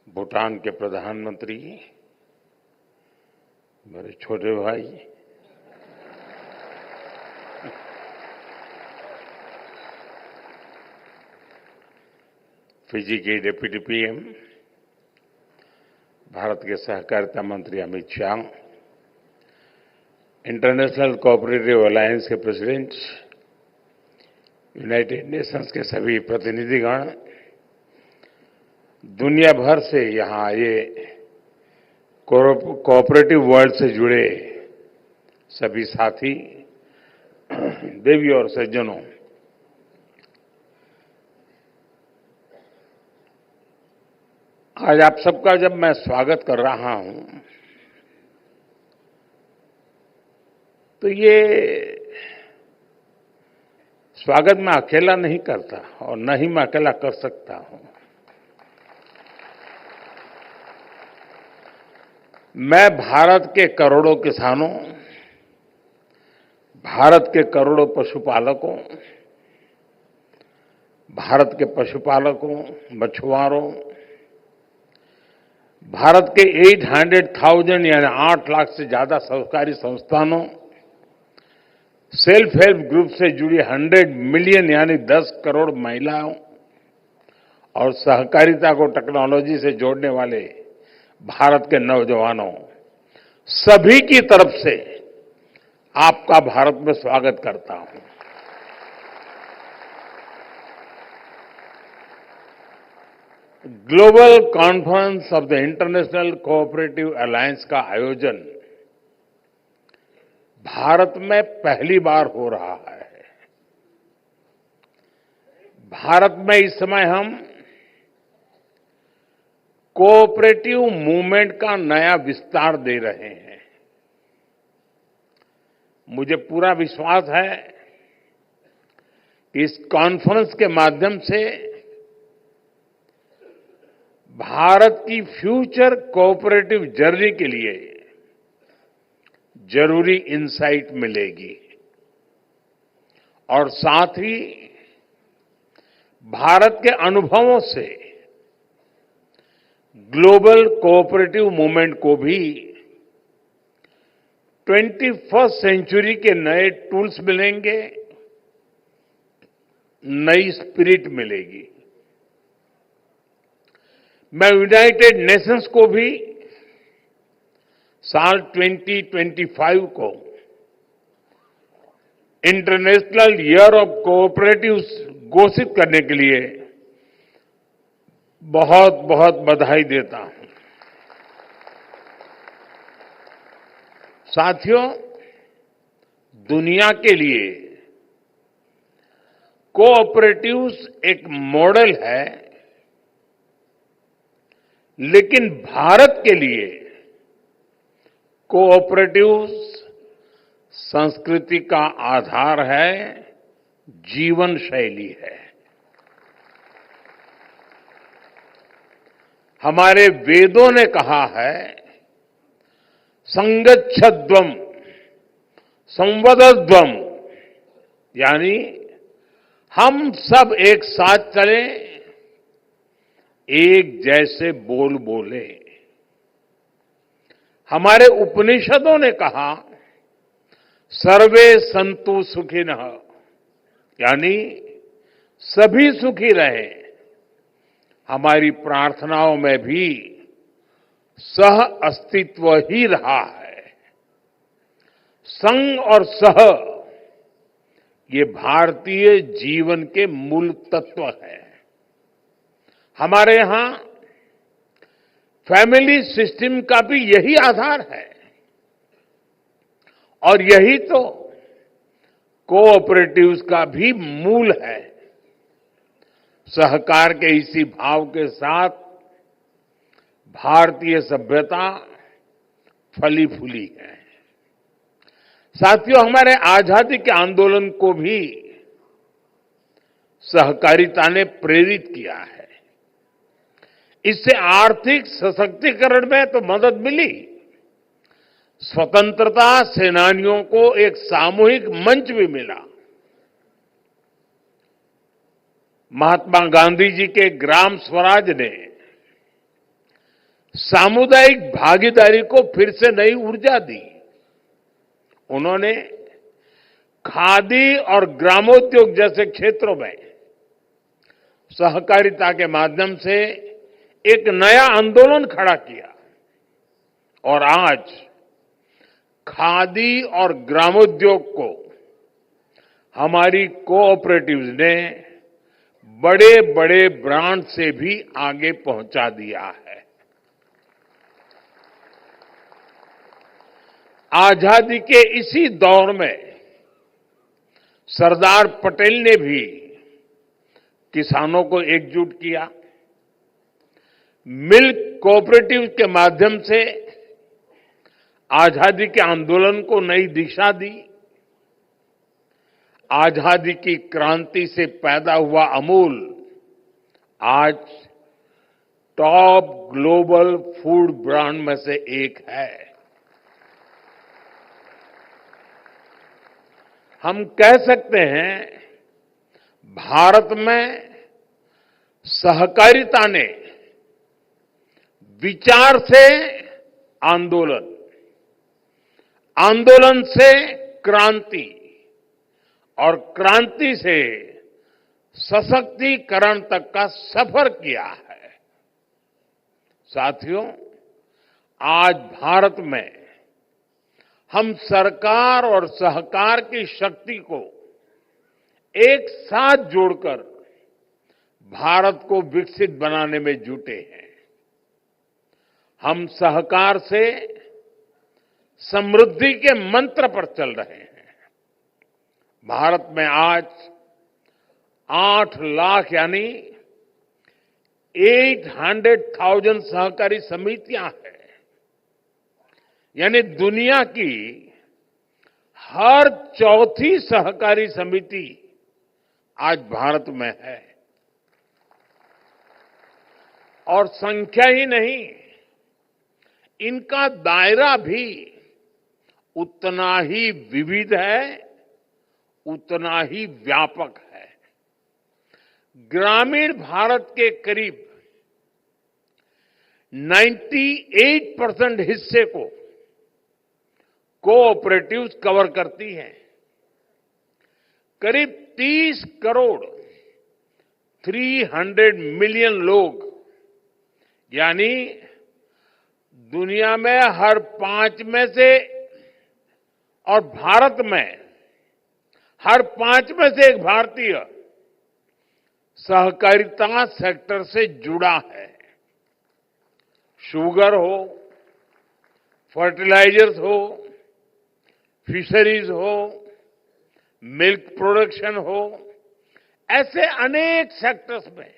भूटान के प्रधानमंत्री, मेरे छोटे भाई, फिजी के डिप्टी पीएम, भारत के सहकारिता मंत्री Amit Shah, international cooperative alliance के प्रेसिडेंट, यूनाइटेड नेशंस के सभी प्रतिनिधिगण, दुनिया भर से यहां आए कोऑपरेटिव वर्ल्ड से जुड़े सभी साथी, देवी और सज्जनों, आज आप सबका जब मैं स्वागत कर रहा हूं तो ये स्वागत मैं अकेला नहीं करता और न ही मैं अकेला कर सकता हूं। मैं भारत के करोड़ों किसानों, भारत के करोड़ों पशुपालकों, भारत के पशुपालकों, मछुआरों, भारत के 800,000 यानी 8 लाख से ज्यादा सहकारी संस्थानों, सेल्फ हेल्प ग्रुप से जुड़ी 100 मिलियन यानी 10 करोड़ महिलाओं और सहकारिता को टेक्नोलॉजी से जोड़ने वाले भारत के नौजवानों, सभी की तरफ से आपका भारत में स्वागत करता हूं। Global conference of the international cooperative alliance का आयोजन भारत में पहली बार हो रहा है। भारत में इस समय हम कोऑपरेटिव मूवमेंट का नया विस्तार दे रहे हैं। मुझे पूरा विश्वास है कि इस कॉन्फ्रेंस के माध्यम से भारत की फ्यूचर कोऑपरेटिव जर्नी के लिए जरूरी इंसाइट मिलेगी और साथ ही भारत के अनुभवों से ग्लोबल कोऑपरेटिव मूवमेंट को भी 21st सेंचुरी के नए टूल्स मिलेंगे, नई स्पिरिट मिलेगी। मैं यूनाइटेड नेशंस को भी साल 2025 को इंटरनेशनल ईयर ऑफ कोऑपरेटिव्स घोषित करने के लिए बहुत बहुत बधाई देता हूं। साथियों, दुनिया के लिए कोऑपरेटिव्स एक मॉडल है, लेकिन भारत के लिए कोऑपरेटिव्स संस्कृति का आधार है, जीवन शैली है। हमारे वेदों ने कहा है, संगच्छध्वम संवदध्वम, यानी हम सब एक साथ चलें, एक जैसे बोल बोले। हमारे उपनिषदों ने कहा, सर्वे संतु सुखिनः, यानी सभी सुखी रहे। हमारी प्रार्थनाओं में भी सह अस्तित्व ही रहा है। संग और सह, ये भारतीय जीवन के मूल तत्व है। हमारे यहां फैमिली सिस्टम का भी यही आधार है और यही तो कोऑपरेटिव्स का भी मूल है। सहकार के इसी भाव के साथ भारतीय सभ्यता फली फूली है। साथियों, हमारे आजादी के आंदोलन को भी सहकारिता ने प्रेरित किया है। इससे आर्थिक सशक्तिकरण में तो मदद मिली, स्वतंत्रता सेनानियों को एक सामूहिक मंच भी मिला। महात्मा गांधी जी के ग्राम स्वराज ने सामुदायिक भागीदारी को फिर से नई ऊर्जा दी। उन्होंने खादी और ग्रामोद्योग जैसे क्षेत्रों में सहकारिता के माध्यम से एक नया आंदोलन खड़ा किया और आज खादी और ग्रामोद्योग को हमारी कोऑपरेटिव्स ने बड़े बड़े ब्रांड से भी आगे पहुंचा दिया है। आजादी के इसी दौर में सरदार पटेल ने भी किसानों को एकजुट किया। मिल्क कोऑपरेटिव के माध्यम से आजादी के आंदोलन को नई दिशा दी। आजादी की क्रांति से पैदा हुआ अमूल आज टॉप ग्लोबल फूड ब्रांड में से एक है। हम कह सकते हैं भारत में सहकारिता ने विचार से आंदोलन, आंदोलन से क्रांति और क्रांति से सशक्तिकरण तक का सफर किया है। साथियों, आज भारत में हम सरकार और सहकार की शक्ति को एक साथ जोड़कर भारत को विकसित बनाने में जुटे हैं। हम सहकार से समृद्धि के मंत्र पर चल रहे हैं। भारत में आज 8 लाख यानी 800,000 सहकारी समितियां हैं। यानी दुनिया की हर चौथी सहकारी समिति आज भारत में है। और संख्या ही नहीं, इनका दायरा भी उतना ही विविध है, उतना ही व्यापक है। ग्रामीण भारत के करीब 98% हिस्से को कोऑपरेटिव्स कवर करती हैं। करीब 30 करोड़ 300 मिलियन लोग यानी दुनिया में हर 5 में से और भारत में हर 5 में से एक भारतीय सहकारिता सेक्टर से जुड़ा है। शुगर हो, फर्टिलाइजर्स हो, फिशरीज हो, मिल्क प्रोडक्शन हो, ऐसे अनेक सेक्टर्स में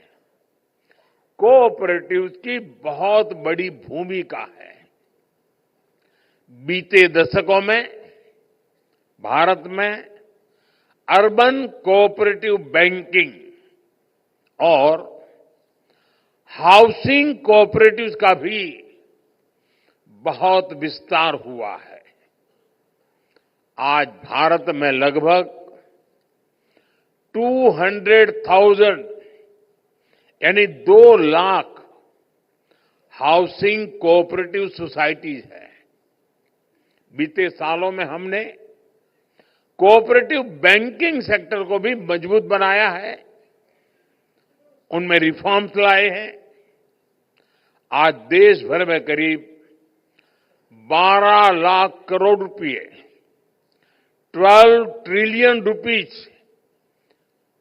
कोऑपरेटिव्स की बहुत बड़ी भूमिका है। बीते दशकों में भारत में अर्बन कोऑपरेटिव बैंकिंग और हाउसिंग कोऑपरेटिव्स का भी बहुत विस्तार हुआ है। आज भारत में लगभग 200,000 यानी 2 लाख हाउसिंग कोऑपरेटिव सोसाइटीज है। बीते सालों में हमने कोऑपरेटिव बैंकिंग सेक्टर को भी मजबूत बनाया है, उनमें रिफॉर्म्स लाए हैं। आज देश भर में करीब 12 लाख करोड़ रुपए 12 ट्रिलियन रुपीज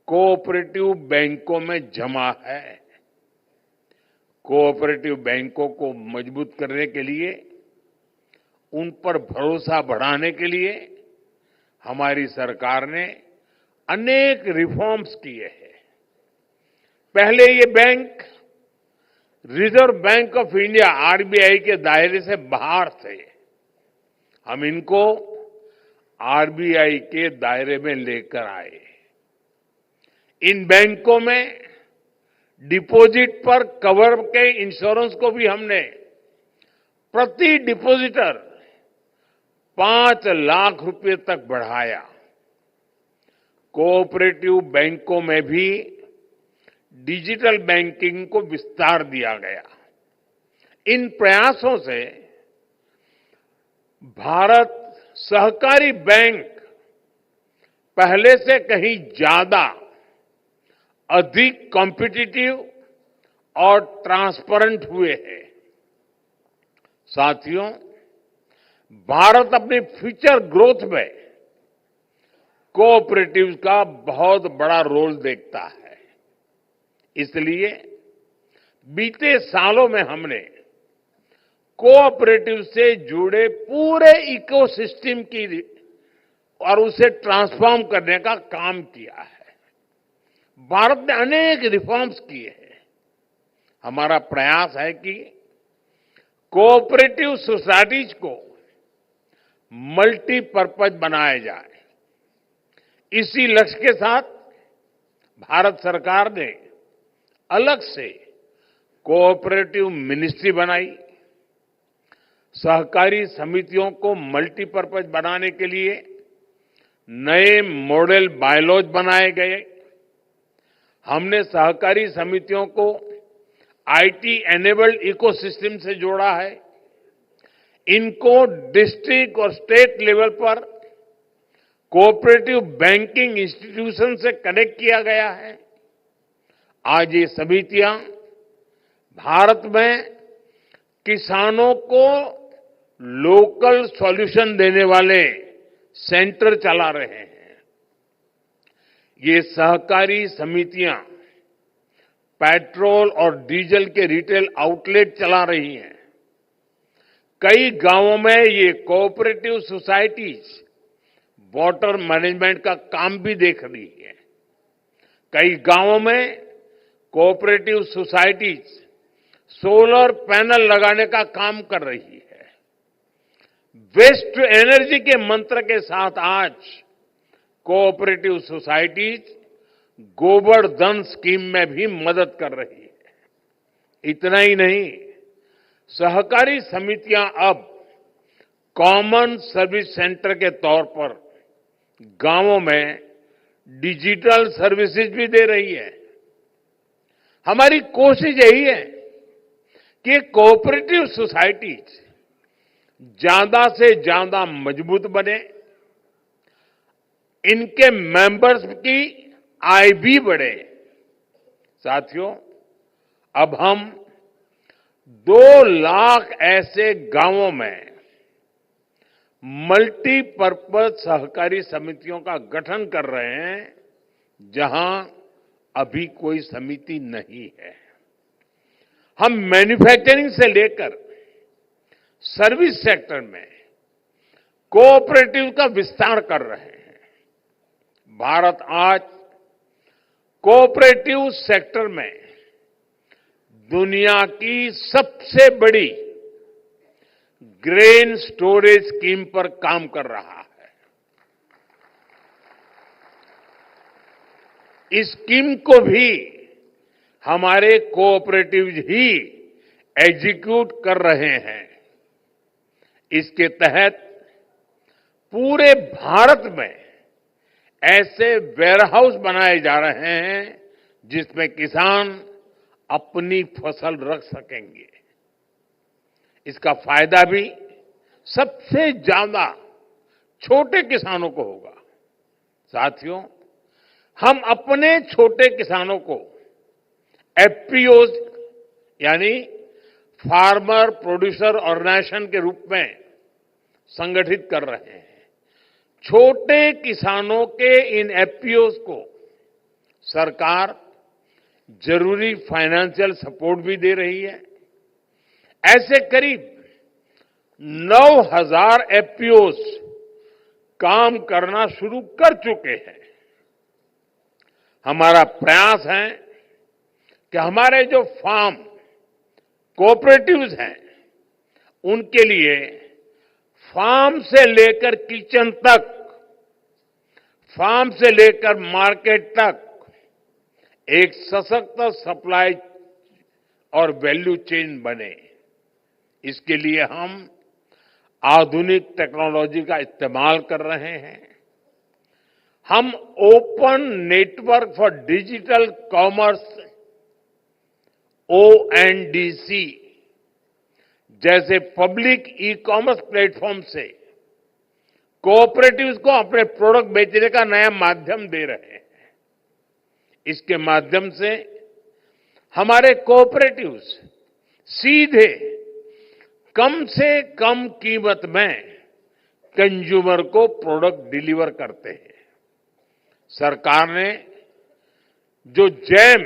कोऑपरेटिव बैंकों में जमा है। कोऑपरेटिव बैंकों को मजबूत करने के लिए, उन पर भरोसा बढ़ाने के लिए हमारी सरकार ने अनेक रिफॉर्म्स किए हैं। पहले ये bank reserve bank of India RBI के दायरे से बाहर थे। हम इनको आरबीआई के दायरे में लेकर आए। इन बैंकों में डिपॉजिट पर कवर के इंश्योरेंस को भी हमने प्रति डिपॉजिटर 5 लाख रुपए तक बढ़ाया। कोऑपरेटिव बैंकों में भी डिजिटल बैंकिंग को विस्तार दिया गया। इन प्रयासों से भारत सहकारी बैंक पहले से कहीं ज्यादा अधिक कॉम्पिटिटिव और ट्रांसपेरेंट हुए हैं। साथियों, भारत अपनी फ्यूचर ग्रोथ में कोऑपरेटिव्स का बहुत बड़ा रोल देखता है। इसलिए बीते सालों में हमने कोऑपरेटिव से जुड़े पूरे इकोसिस्टम की और उसे ट्रांसफॉर्म करने का काम किया है। भारत ने अनेक रिफॉर्म्स किए हैं। हमारा प्रयास है कि कोऑपरेटिव सोसाइटीज को मल्टीपर्पज बनाया जाए। इसी लक्ष्य के साथ भारत सरकार ने अलग से कोऑपरेटिव मिनिस्ट्री बनाई। सहकारी समितियों को मल्टीपर्पज बनाने के लिए नए मॉडल बायलॉज बनाए गए। हमने सहकारी समितियों को आईटी एनेबल्ड इकोसिस्टम से जोड़ा है। इनको डिस्ट्रिक्ट और स्टेट लेवल पर कोऑपरेटिव बैंकिंग इंस्टीट्यूशन से कनेक्ट किया गया है। आज ये समितियां भारत में किसानों को लोकल सॉल्यूशन देने वाले सेंटर चला रहे हैं। ये सहकारी समितियां पेट्रोल और डीजल के रिटेल आउटलेट चला रही हैं। कई गांवों में ये कोऑपरेटिव सोसाइटीज वाटर मैनेजमेंट का काम भी देख रही है। कई गांवों में कोऑपरेटिव सोसाइटीज सोलर पैनल लगाने का काम कर रही है। वेस्ट टू एनर्जी के मंत्र के साथ आज कोऑपरेटिव सोसाइटीज गोबर धन स्कीम में भी मदद कर रही है। इतना ही नहीं, सहकारी समितियां अब कॉमन सर्विस सेंटर के तौर पर गांवों में डिजिटल सर्विसेज भी दे रही है। हमारी कोशिश यही है कि कोऑपरेटिव सोसाइटीज ज्यादा से ज्यादा मजबूत बने, इनके मेंबर्स की आय भी बढ़े। साथियों, अब हम 2 लाख ऐसे गांवों में मल्टीपर्पज सहकारी समितियों का गठन कर रहे हैं जहां अभी कोई समिति नहीं है। हम मैन्युफैक्चरिंग से लेकर सर्विस सेक्टर में कोऑपरेटिव का विस्तार कर रहे हैं। भारत आज कोऑपरेटिव सेक्टर में दुनिया की सबसे बड़ी ग्रेन स्टोरेज स्कीम पर काम कर रहा है। इस स्कीम को भी हमारे कोऑपरेटिव्स ही एग्जीक्यूट कर रहे हैं। इसके तहत पूरे भारत में ऐसे वेयरहाउस बनाए जा रहे हैं जिसमें किसान अपनी फसल रख सकेंगे। इसका फायदा भी सबसे ज्यादा छोटे किसानों को होगा। साथियों, हम अपने छोटे किसानों को एफपीओज यानी फार्मर प्रोड्यूसर ऑर्गेनाइजेशन के रूप में संगठित कर रहे हैं। छोटे किसानों के इन एफपीओज को सरकार जरूरी फाइनेंशियल सपोर्ट भी दे रही है। ऐसे करीब 9,000 एफपीओज काम करना शुरू कर चुके हैं। हमारा प्रयास है कि हमारे जो फार्म कोऑपरेटिव्स हैं उनके लिए फार्म से लेकर किचन तक, फार्म से लेकर मार्केट तक एक सशक्त सप्लाई और वैल्यू चेन बने। इसके लिए हम आधुनिक टेक्नोलॉजी का इस्तेमाल कर रहे हैं। हम open network for digital commerce ONDC जैसे पब्लिक ई कॉमर्स प्लेटफॉर्म से कोऑपरेटिव्स को अपने प्रोडक्ट बेचने का नया माध्यम दे रहे हैं। इसके माध्यम से हमारे कोऑपरेटिव्स सीधे कम से कम कीमत में कंज्यूमर को प्रोडक्ट डिलीवर करते हैं। सरकार ने जो जैम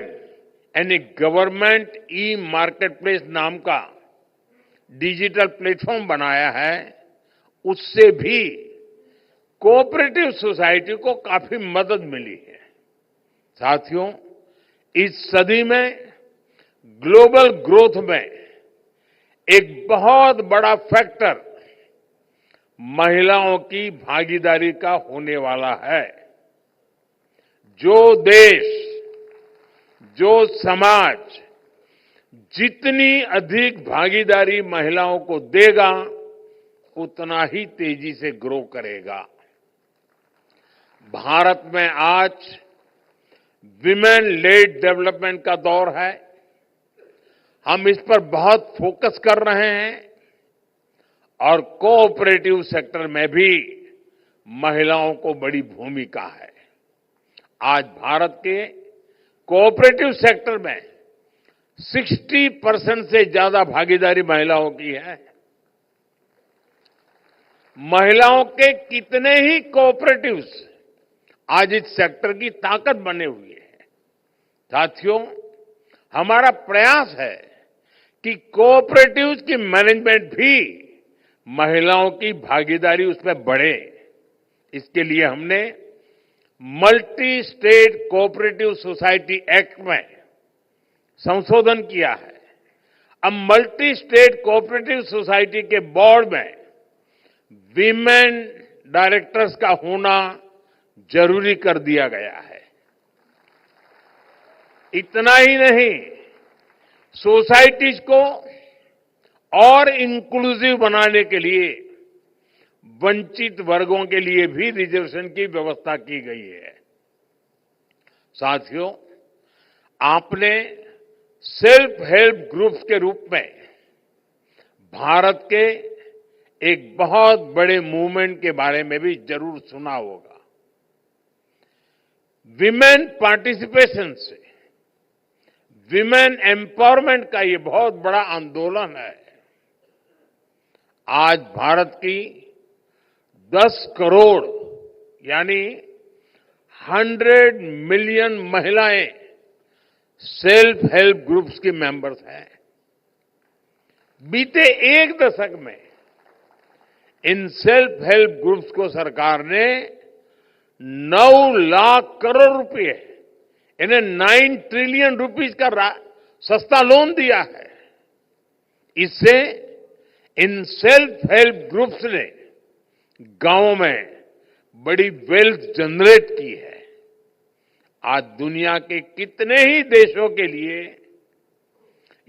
यानी गवर्नमेंट ई मार्केटप्लेस नाम का डिजिटल प्लेटफॉर्म बनाया है, उससे भी कोऑपरेटिव सोसाइटी को काफी मदद मिली है। साथियों, इस सदी में ग्लोबल ग्रोथ में एक बहुत बड़ा फैक्टर महिलाओं की भागीदारी का होने वाला है। जो देश, जो समाज जितनी अधिक भागीदारी महिलाओं को देगा, उतना ही तेजी से ग्रो करेगा। भारत में आज विमेन लेड डेवलपमेंट का दौर है। हम इस पर बहुत फोकस कर रहे हैं और कोऑपरेटिव सेक्टर में भी महिलाओं को बड़ी भूमिका है। आज भारत के कोऑपरेटिव सेक्टर में 60% से ज्यादा भागीदारी महिलाओं की है। महिलाओं के कितने ही कोऑपरेटिव्स आज इस सेक्टर की ताकत बने हुए हैं। साथियों, हमारा प्रयास है कि कोऑपरेटिव्स की मैनेजमेंट भी महिलाओं की भागीदारी उसमें बढ़े। इसके लिए हमने multi state cooperative society act में संशोधन किया है। अब मल्टी स्टेट कोऑपरेटिव सोसाइटी के बोर्ड में वीमेन डायरेक्टर्स का होना जरूरी कर दिया गया है। इतना ही नहीं, सोसाइटीज को और इंक्लूसिव बनाने के लिए वंचित वर्गों के लिए भी रिजर्वेशन की व्यवस्था की गई है। साथियों, आपने सेल्फ हेल्प ग्रुप्स के रूप में भारत के एक बहुत बड़े मूवमेंट के बारे में भी जरूर सुना होगा। विमेन पार्टिसिपेशन से विमेन एम्पावरमेंट का ये बहुत बड़ा आंदोलन है। आज भारत की 10 करोड़ यानी 100 मिलियन महिलाएं सेल्फ हेल्प ग्रुप्स की मेंबर्स हैं। बीते एक दशक में इन सेल्फ हेल्प ग्रुप्स को सरकार ने 9 लाख करोड़ रुपए, इन्हें 9 ट्रिलियन रुपीस का सस्ता लोन दिया है। इससे इन सेल्फ हेल्प ग्रुप्स ने गांवों में बड़ी वेल्थ जनरेट की है। आज दुनिया के कितने ही देशों के लिए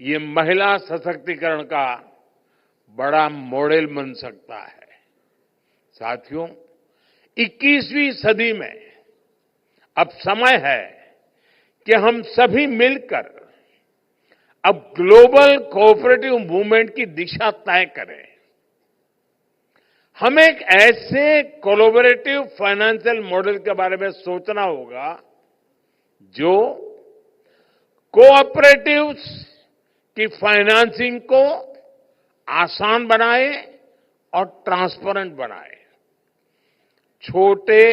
ये महिला सशक्तिकरण का बड़ा मॉडल बन सकता है। साथियों, 21वीं सदी में अब समय है कि हम सभी मिलकर अब ग्लोबल कोऑपरेटिव मूवमेंट की दिशा तय करें। हमें एक ऐसे कोलैबोरेटिव फाइनेंशियल मॉडल के बारे में सोचना होगा जो कोऑपरेटिव्स की फाइनेंसिंग को आसान बनाए और ट्रांसपेरेंट बनाए। छोटे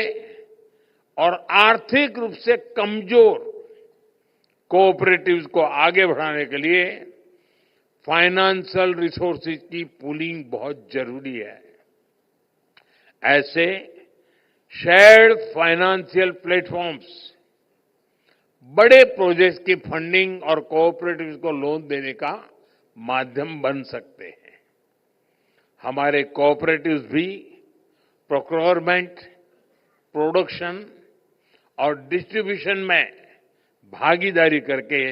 और आर्थिक रूप से कमजोर कोऑपरेटिव्स को आगे बढ़ाने के लिए फाइनेंशियल रिसोर्सेज की पूलिंग बहुत जरूरी है। ऐसे शेयर्ड फाइनेंशियल प्लेटफॉर्म्स बड़े प्रोजेक्ट्स की फंडिंग और कोऑपरेटिव्स को लोन देने का माध्यम बन सकते हैं। हमारे कोऑपरेटिव्स भी प्रोक्योरमेंट, प्रोडक्शन और डिस्ट्रीब्यूशन में भागीदारी करके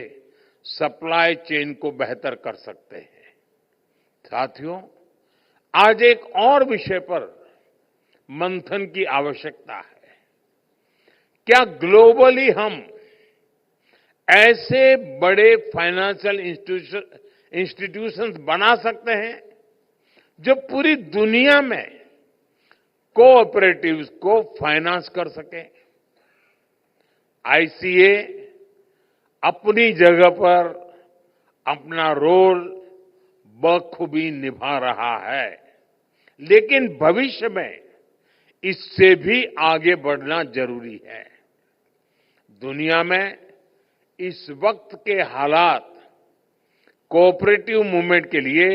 सप्लाई चेन को बेहतर कर सकते हैं। साथियों, आज एक और विषय पर मंथन की आवश्यकता है। क्या ग्लोबली हम ऐसे बड़े फाइनेंशियल इंस्टीट्यूशंस बना सकते हैं जो पूरी दुनिया में कोऑपरेटिव्स को फाइनेंस कर सके। आईसीए अपनी जगह पर अपना रोल बखूबी निभा रहा है, लेकिन भविष्य में इससे भी आगे बढ़ना जरूरी है। दुनिया में इस वक्त के हालात कोऑपरेटिव मूवमेंट के लिए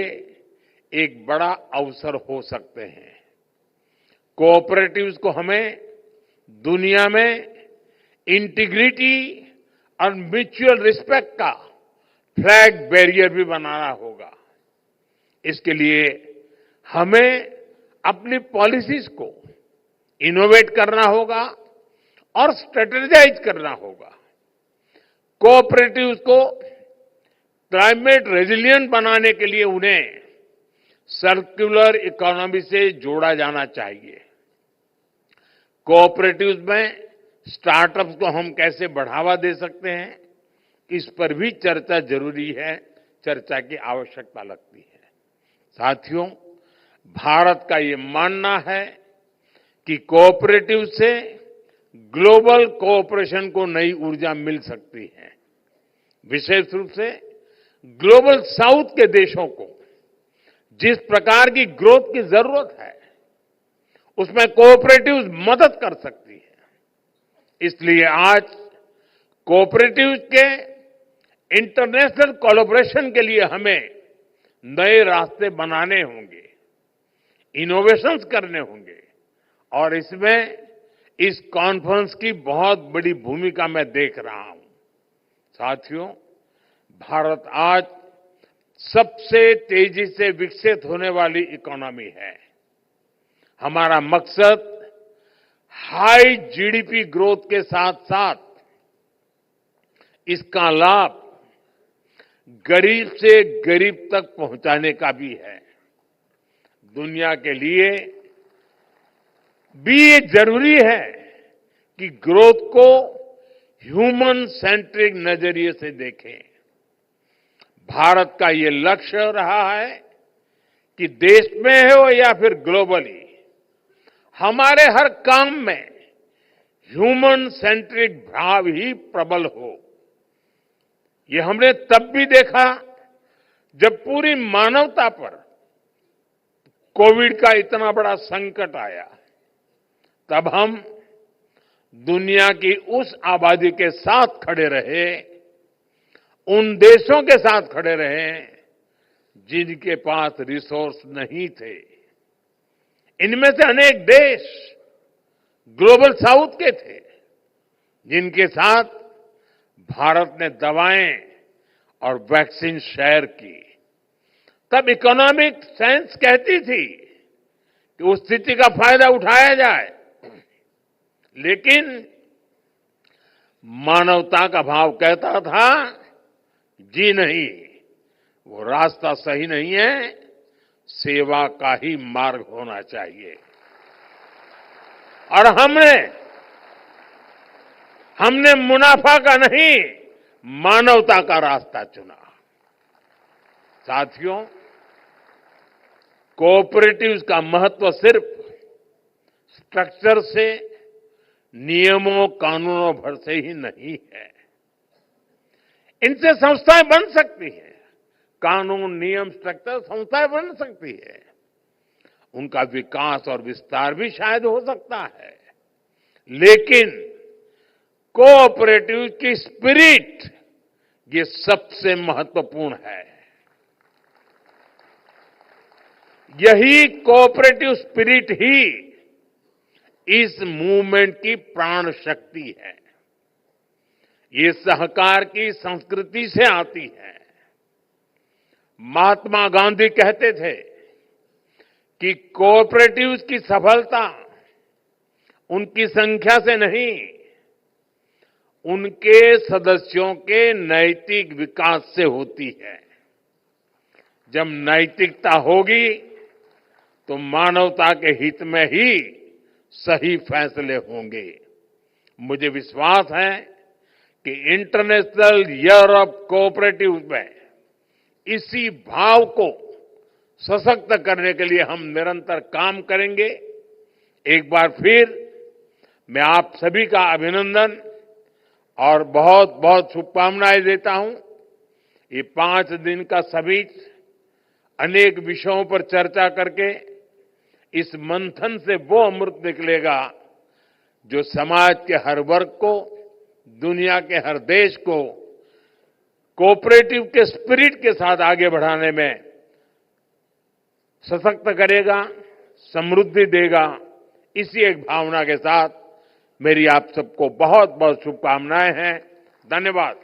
एक बड़ा अवसर हो सकते हैं। कोऑपरेटिव्स को हमें दुनिया में इंटीग्रिटी और म्यूचुअल रिस्पेक्ट का फ्लैग बैरियर भी बनाना होगा। इसके लिए हमें अपनी पॉलिसीज को इनोवेट करना होगा और स्ट्रेटेजाइज करना होगा। कोऑपरेटिव्स को क्लाइमेट रेजिलिएंट बनाने के लिए उन्हें सर्कुलर इकोनॉमी से जोड़ा जाना चाहिए। कोऑपरेटिव्स में स्टार्टअप्स को हम कैसे बढ़ावा दे सकते हैं, इस पर भी चर्चा जरूरी है, चर्चा की आवश्यकता लगती है। साथियों, भारत का ये मानना है कि कोऑपरेटिव से ग्लोबल कोऑपरेशन को नई ऊर्जा मिल सकती है। विशेष रूप से ग्लोबल साउथ के देशों को जिस प्रकार की ग्रोथ की जरूरत है, उसमें कोऑपरेटिव्स मदद कर सकती है। इसलिए आज कोऑपरेटिव्स के इंटरनेशनल कोलैबोरेशन के लिए हमें नए रास्ते बनाने होंगे, इनोवेशंस करने होंगे, और इसमें इस कॉन्फ्रेंस की बहुत बड़ी भूमिका मैं देख रहा हूं। साथियों, भारत आज सबसे तेजी से विकसित होने वाली इकोनॉमी है। हमारा मकसद हाई जीडीपी ग्रोथ के साथ साथ इसका लाभ गरीब से गरीब तक पहुंचाने का भी है। दुनिया के लिए भी ये जरूरी है कि ग्रोथ को ह्यूमन सेंट्रिक नजरिए से देखें। भारत का ये लक्ष्य रहा है कि देश में हो या फिर ग्लोबली, हमारे हर काम में ह्यूमन सेंट्रिक भाव ही प्रबल हो। ये हमने तब भी देखा जब पूरी मानवता पर कोविड का इतना बड़ा संकट आया। तब हम दुनिया की उस आबादी के साथ खड़े रहे, उन देशों के साथ खड़े रहे जिनके पास रिसोर्स नहीं थे। इनमें से अनेक देश ग्लोबल साउथ के थे, जिनके साथ भारत ने दवाएं और वैक्सीन शेयर की। तब इकोनॉमिक साइंस कहती थी कि उस स्थिति का फायदा उठाया जाए, लेकिन मानवता का भाव कहता था, जी नहीं, वो रास्ता सही नहीं है, सेवा का ही मार्ग होना चाहिए। और हमने मुनाफा का नहीं, मानवता का रास्ता चुना। साथियों, कोऑपरेटिव्स का महत्व सिर्फ स्ट्रक्चर से, नियमों कानूनों भर से ही नहीं है। इनसे संस्थाएं बन सकती हैं, कानून, नियम, स्ट्रक्चर, संस्थाएं बन सकती है। उनका विकास और विस्तार भी शायद हो सकता है, लेकिन कोऑपरेटिव की स्पिरिट ये सबसे महत्वपूर्ण है। यही कोऑपरेटिव स्पिरिट ही इस मूवमेंट की प्राण शक्ति है। ये सहकार की संस्कृति से आती है। महात्मा गांधी कहते थे कि कोऑपरेटिव्स की सफलता उनकी संख्या से नहीं, उनके सदस्यों के नैतिक विकास से होती है। जब नैतिकता होगी तो मानवता के हित में ही सही फैसले होंगे। मुझे विश्वास है कि इंटरनेशनल ईयर ऑफ कोऑपरेटिव में इसी भाव को सशक्त करने के लिए हम निरंतर काम करेंगे। एक बार फिर मैं आप सभी का अभिनंदन और बहुत बहुत शुभकामनाएं देता हूं। ये 5 दिन का समिट अनेक विषयों पर चर्चा करके इस मंथन से वो अमृत निकलेगा जो समाज के हर वर्ग को, दुनिया के हर देश को कोऑपरेटिव के स्पिरिट के साथ आगे बढ़ाने में सशक्त करेगा, समृद्धि देगा। इसी एक भावना के साथ मेरी आप सबको बहुत बहुत शुभकामनाएं हैं। धन्यवाद।